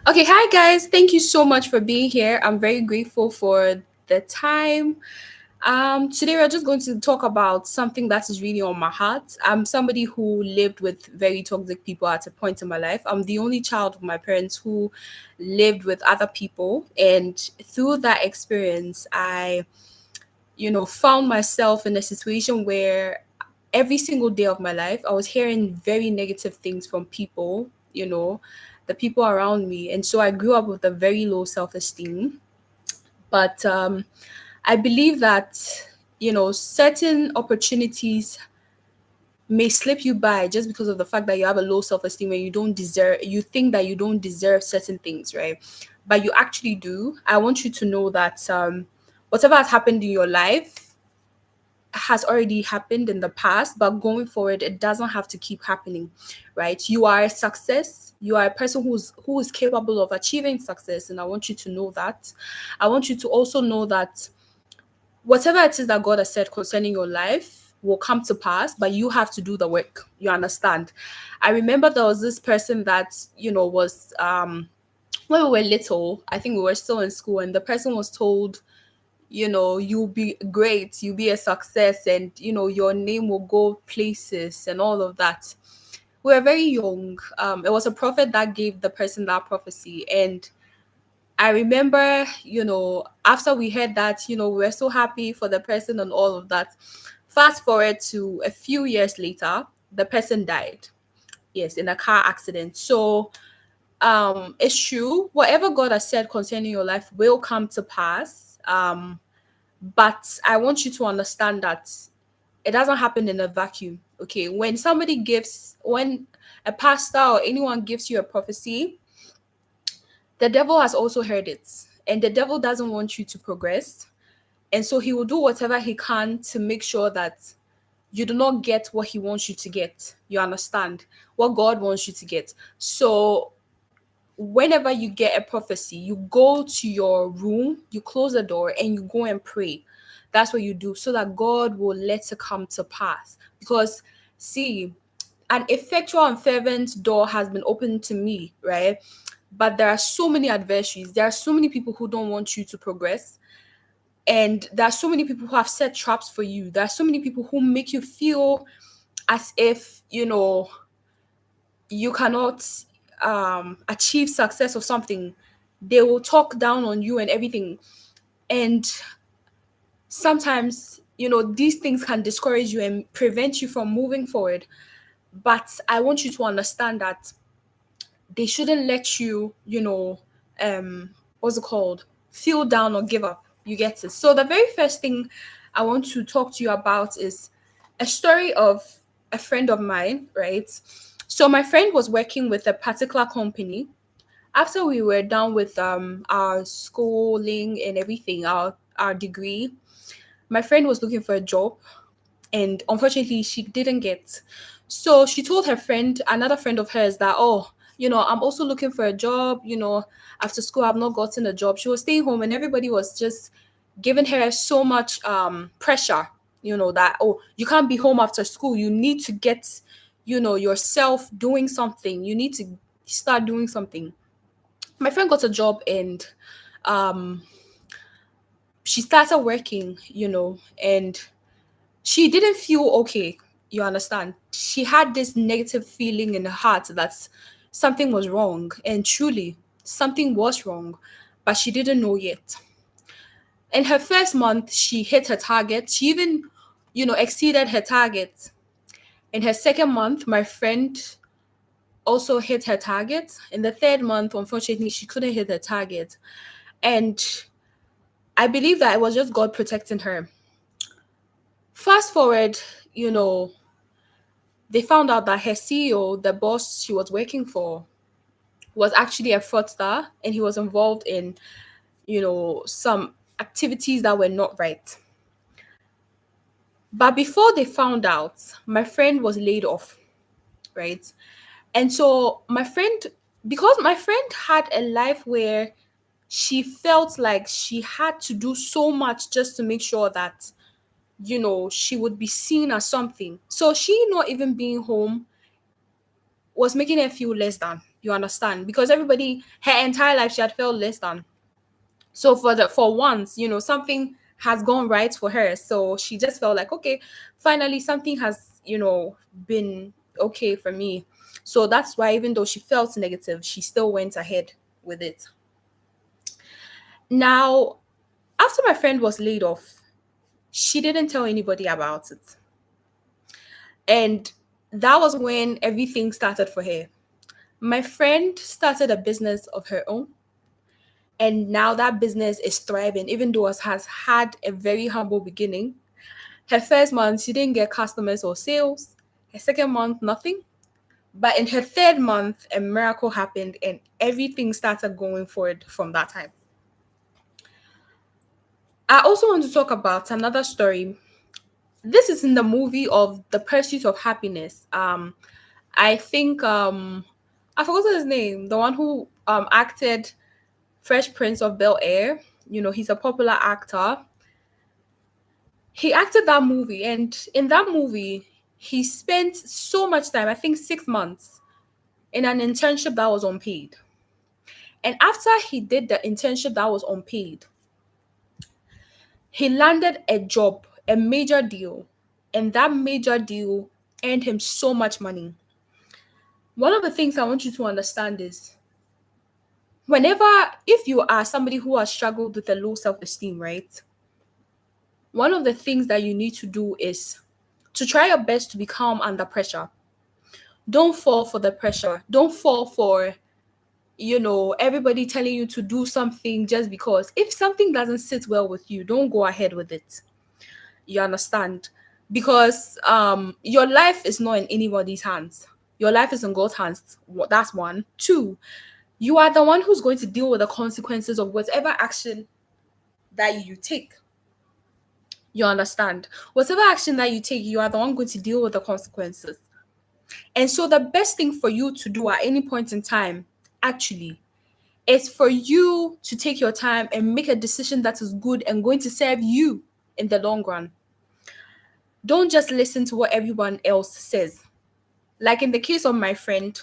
Okay, hi guys. Thank you so much for being here. I'm very grateful for the time. Today we're just going to talk about something that is really on my heart. I'm somebody who lived with very toxic people at a point in my life. I'm the only child of my parents who lived with other people, and through that experience, I found myself in a situation where every single day of my life, I was hearing very negative things from people, the people around me. And so I grew up with a very low self esteem. But I believe that certain opportunities may slip you by just because of the fact that you have a low self esteem and you think that you don't deserve certain things, right? But you actually do. I want you to know that whatever has happened in your life has already happened in the past, but going forward, it doesn't have to keep happening, right? You are a success. You are a person who is capable of achieving success, and I want you to know that. I want you to also know that whatever it is that God has said concerning your life will come to pass, but you have to do the work. You understand? I remember there was this person that was when we were little. I think we were still in school, and the person was told, you'll be great, you'll be a success, and your name will go places and all of that. We were very young. It was a prophet that gave the person that prophecy. And I remember, after we heard that, we were so happy for the person and all of that. Fast forward to a few years later, the person died. Yes, in a car accident. So it's true. Whatever God has said concerning your life will come to pass. But I want you to understand that it doesn't happen in a vacuum. Okay. When a pastor or anyone gives you a prophecy, the devil has also heard it. And the devil doesn't want you to progress. And so he will do whatever he can to make sure that you do not get what he wants you to get. You understand? What God wants you to get. So whenever you get a prophecy, you go to your room, you close the door, and you go and pray. That's what you do so that God will let it come to pass. Because, see, an effectual and fervent door has been opened to me, right? But there are so many adversaries. There are so many people who don't want you to progress. And there are so many people who have set traps for you. There are so many people who make you feel as if you cannot achieve success or something. They will talk down on you and everything. And sometimes these things can discourage you and prevent you from moving forward. But I want you to understand that they shouldn't let you um what's it called, feel down or give up. You get it? So the very first thing I want to talk to you about is a story of a friend of mine, right? So my friend was working with a particular company. After we were done with our schooling and everything, our degree, my friend was looking for a job, and unfortunately she didn't get. So she told her friend, another friend of hers, that, oh, I'm also looking for a job. After school I've not gotten a job. She was staying home and everybody was just giving her so much pressure, that, oh, you can't be home after school, you need to get yourself doing something, you need to start doing something. My friend got a job, and um she started working, and she didn't feel okay. You understand? She had this negative feeling in her heart that something was wrong, and truly something was wrong, but she didn't know yet. In her first month, she hit her target. She even exceeded her target. In her second month, my friend also hit her target. In the third month, unfortunately, she couldn't hit her target. And I believe that it was just God protecting her. Fast forward, they found out that her CEO, the boss she was working for, was actually a fraudster, and he was involved in some activities that were not right. But before they found out, my friend was laid off, right? And so because my friend had a life where she felt like she had to do so much just to make sure that she would be seen as something. So she not even being home was making her feel less than. You understand? Because everybody, her entire life, she had felt less than. So for once, something has gone right for her. So she just felt like, okay, finally something has, been okay for me. So that's why even though she felt negative, she still went ahead with it. Now, after my friend was laid off, she didn't tell anybody about it. And that was when everything started for her. My friend started a business of her own, and now that business is thriving, even though it has had a very humble beginning. Her first month, she didn't get customers or sales. Her second month, nothing. But in her third month, a miracle happened and everything started going forward from that time. I also want to talk about another story. This is in the movie of The Pursuit of Happiness. I think I forgot his name. The one who acted Fresh Prince of Bel Air. He's a popular actor. He acted that movie, and in that movie, he spent so much time, I think 6 months, in an internship that was unpaid. And after he did the internship that was unpaid, he landed a job, a major deal, and that major deal earned him so much money. One of the things I want you to understand is whenever, if you are somebody who has struggled with a low self esteem, right? One of the things that you need to do is to try your best to be calm under pressure. Don't fall for the pressure. Don't fall for, everybody telling you to do something just because. If something doesn't sit well with you, don't go ahead with it. You understand? Because your life is not in anybody's hands. Your life is in God's hands. That's one. Two, you are the one who's going to deal with the consequences of whatever action that you take. You understand? Whatever action that you take, you are the one going to deal with the consequences. And so the best thing for you to do at any point in time, actually, is for you to take your time and make a decision that is good and going to serve you in the long run. Don't just listen to what everyone else says. Like in the case of my friend,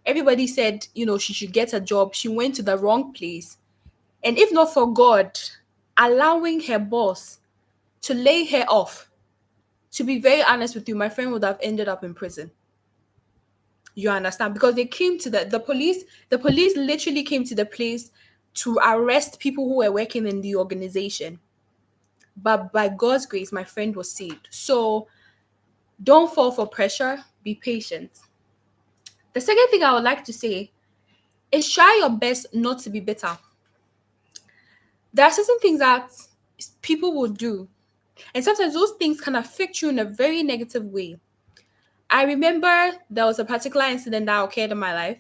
everybody said, she should get a job. She went to the wrong place. And if not for God allowing her boss to lay her off, to be very honest with you, my friend would have ended up in prison. You understand? Because they came to the police literally came to the place to arrest people who were working in the organization. But by God's grace, my friend was saved. So don't fall for pressure, be patient. The second thing I would like to say is try your best not to be bitter. There are certain things that people will do, and sometimes those things can affect you in a very negative way. I remember there was a particular incident that occurred in my life.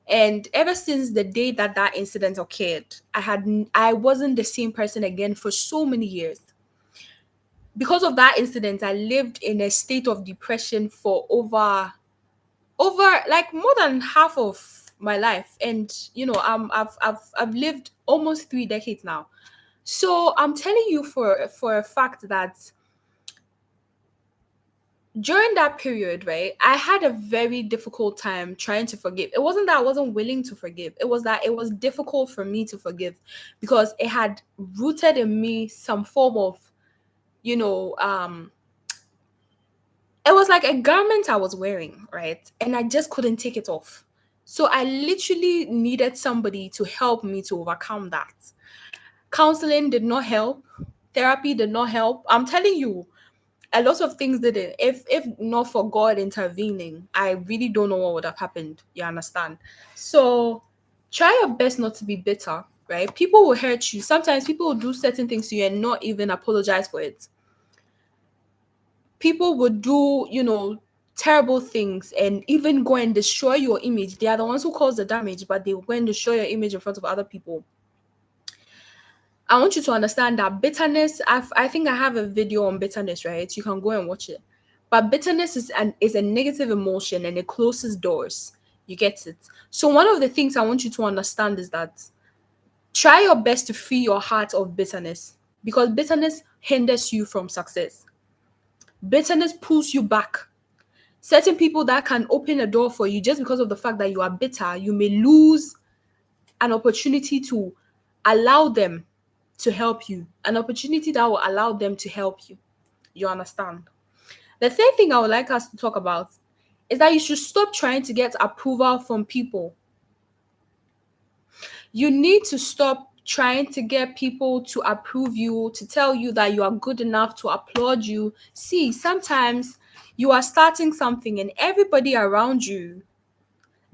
And ever since the day that that incident occurred, I wasn't the same person again for so many years. Because of that incident, I lived in a state of depression for over like more than half of my life. And I've lived almost 3 decades now. So I'm telling you for a fact that during that period, right, I had a very difficult time trying to forgive. It wasn't that I wasn't willing to forgive, it was that it was difficult for me to forgive because it had rooted in me some form of, you know, it was like a garment I was wearing, right? And I just couldn't take it off. So I literally needed somebody to help me to overcome that. Counseling did not help, therapy did not help. I'm telling you, a lot of things didn't. If not for God intervening, I really don't know what would have happened. You understand? So try your best not to be bitter, right? People will hurt you. Sometimes people will do certain things to you and not even apologize for it. People would do, terrible things and even go and destroy your image. They are the ones who cause the damage, but they will go and destroy your image in front of other people. I want you to understand that bitterness, I think I have a video on bitterness, right? You can go and watch it. But bitterness is a negative emotion and it closes doors. You get it? So one of the things I want you to understand is that try your best to free your heart of bitterness because bitterness hinders you from success. Bitterness pulls you back. Certain people that can open a door for you, just because of the fact that you are bitter, you may lose an opportunity to allow them to help you, an opportunity that will allow them to help you. You understand? The third thing I would like us to talk about is that you should stop trying to get approval from people. You need to stop trying to get people to approve you, to tell you that you are good enough, to applaud you. See, sometimes you are starting something and everybody around you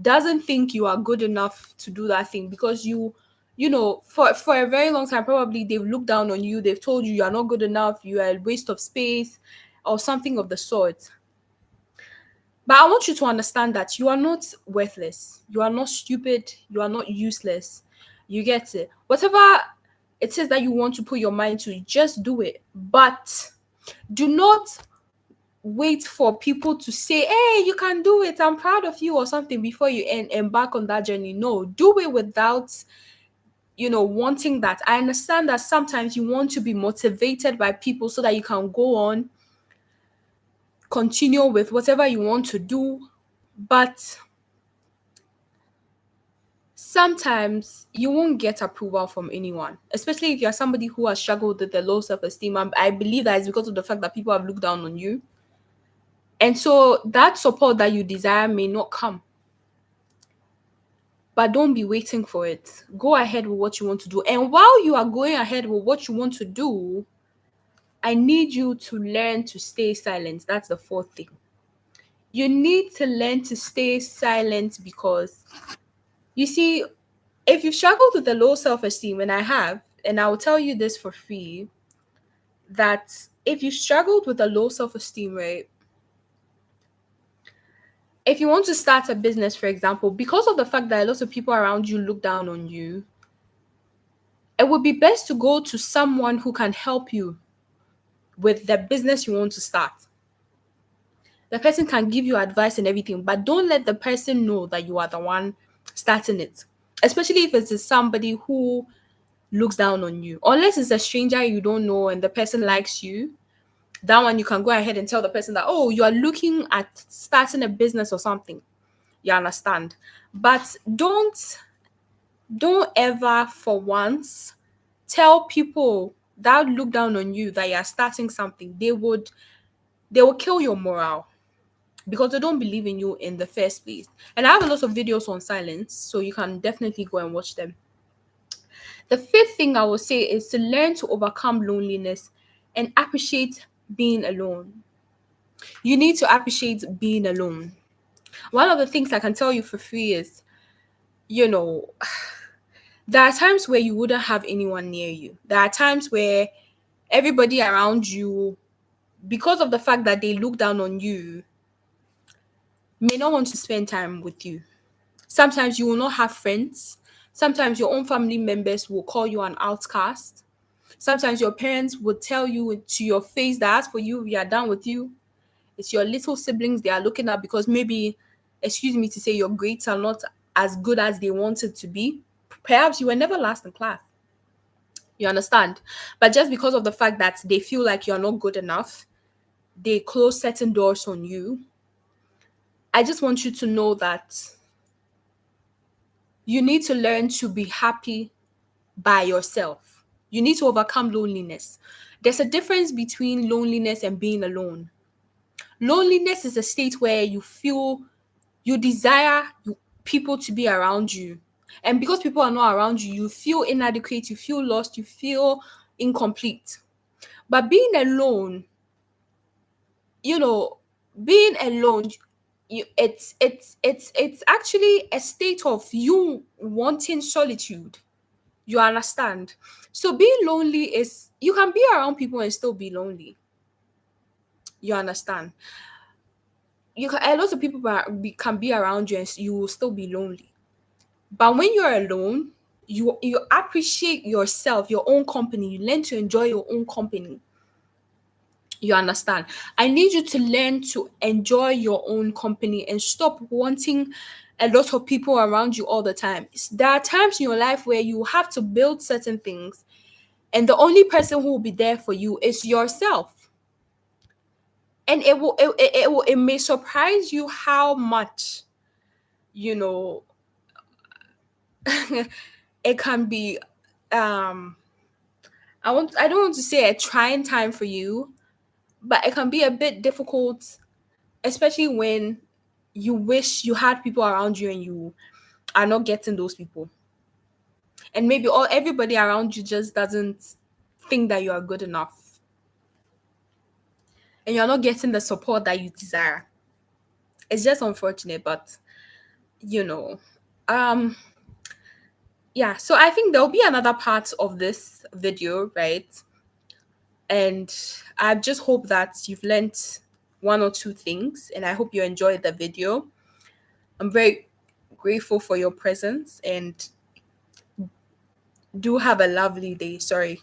doesn't think you are good enough to do that thing because for a very long time probably they've looked down on you, they've told you you are not good enough, you are a waste of space or something of the sort. But I want you to understand that you are not worthless. You are not stupid. You are not useless. You get it. Whatever it is that you want to put your mind to, just do it. But do not wait for people to say, hey, you can do it. I'm proud of you or something before you embark on that journey. No, do it without, wanting that. I understand that sometimes you want to be motivated by people so that you can go on, continue with whatever you want to do. But sometimes you won't get approval from anyone, especially if you're somebody who has struggled with the low self-esteem. I believe that is because of the fact that people have looked down on you. And so that support that you desire may not come. But don't be waiting for it. Go ahead with what you want to do. And while you are going ahead with what you want to do, I need you to learn to stay silent. That's the fourth thing. You need to learn to stay silent because you see, if you've struggled with the low self-esteem, and I have, and I will tell you this for free, that if you struggled with a low self-esteem, right? If you want to start a business, for example, because of the fact that a lot of people around you look down on you, it would be best to go to someone who can help you with the business you want to start. The person can give you advice and everything, but don't let the person know that you are the one starting it. Especially if it's somebody who looks down on you. Unless it's a stranger you don't know and the person likes you, that one you can go ahead and tell the person that, oh, you are looking at starting a business or something. You understand? But don't ever for once tell people that look down on you that you are starting something. They will kill your morale because they don't believe in you in the first place. And I have a lot of videos on silence, so you can definitely go and watch them. The fifth thing I will say is to learn to overcome loneliness and appreciate being alone. You need to appreciate being alone. One of the things I can tell you for free is, you know, there are times where you wouldn't have anyone near you. There are times where everybody around you, because of the fact that they look down on you, may not want to spend time with you. Sometimes you will not have friends. Sometimes your own family members will call you an outcast. Sometimes your parents would tell you to your face that as for you, we are done with you. It's your little siblings they are looking at because maybe, excuse me to say, your grades are not as good as they wanted to be. Perhaps you were never last in class. You understand? But just because of the fact that they feel like you're not good enough, they close certain doors on you. I just want you to know that you need to learn to be happy by yourself. You need to overcome loneliness. There's a difference between loneliness and being alone. Loneliness is a state where you feel you desire people to be around you. And because people are not around you, you feel inadequate, you feel lost, you feel incomplete. But being alone, you know, being alone, it's actually a state of you wanting solitude. You understand? So being lonely is you can be around people and still be lonely. You understand? A lot of people can be around you and you will still be lonely. But when you're alone, you appreciate yourself, your own company. You learn to enjoy your own company. You understand? I need you to learn to enjoy your own company and stop wanting a lot of people around you all the time. There are times in your life where you have to build certain things, and the only person who will be there for you is yourself. And it may surprise you how much, you know, it can be, um I don't want to say a trying time for you, but it can be a bit difficult, especially when you wish you had people around you and you are not getting those people. And maybe all everybody around you just doesn't think that you are good enough, and you're not getting the support that you desire. It's just unfortunate, but you know. Um yeah, so I think there'll be another part of this video, right? And I just hope that you've learnt one or two things, and I hope you enjoyed the video. I'm very grateful for your presence, and do have a lovely day. Sorry.